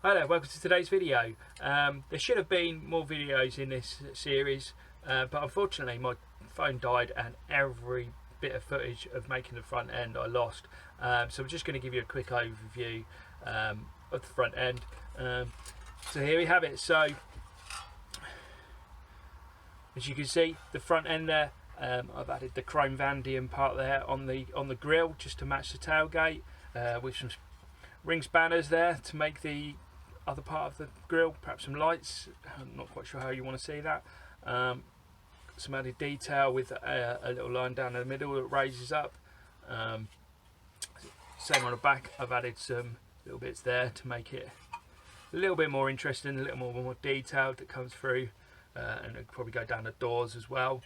Hi there, welcome to today's video. There should have been more videos in this series, but unfortunately my phone died and every bit of footage of making the front end I lost. So I'm just going to give you a quick overview of the front end. So here we have it. So as you can see, the front end there, I've added the chrome Vanadium part there on the grille just to match the tailgate, with some ring spanners there to make the other part of the grille, perhaps some lights. I'm not quite sure how you want to see that. Some added detail with a little line down the middle that raises up. Same on the back, I've added some little bits there to make it a little bit more interesting, a little more detailed that comes through, and it'll probably go down the doors as well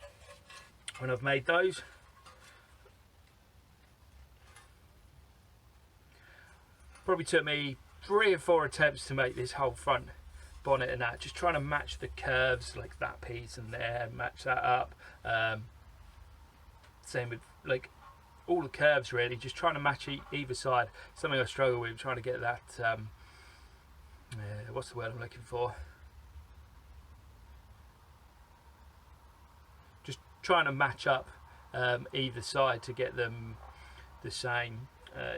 when I've made those. Probably took me 3 or 4 attempts to make this whole front bonnet and that, just trying to match the curves, like that piece and there, match that up. Same with like all the curves really, just trying to match either side. Something I struggle with, trying to get that, what's the word I'm looking for? Just trying to match up either side to get them the same.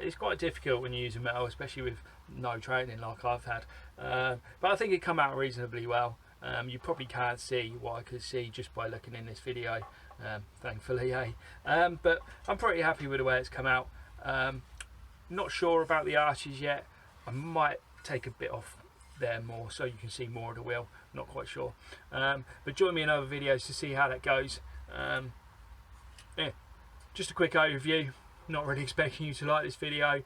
It's quite difficult when you use a metal, especially with no training like I've had, but I think it come out reasonably well. You probably can't see what I could see just by looking in this video, thankfully, but I'm pretty happy with the way it's come out. Not sure about the arches yet. I might take a bit off there more so you can see more of the wheel, not quite sure, but join me in other videos to see how that goes. Yeah, just a quick overview. Not really expecting you to like this video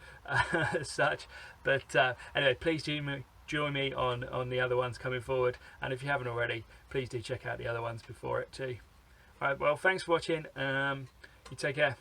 as such, but anyway, please do join me on the other ones coming forward, and if you haven't already, please do check out the other ones before it too. Alright, well, thanks for watching. You take care.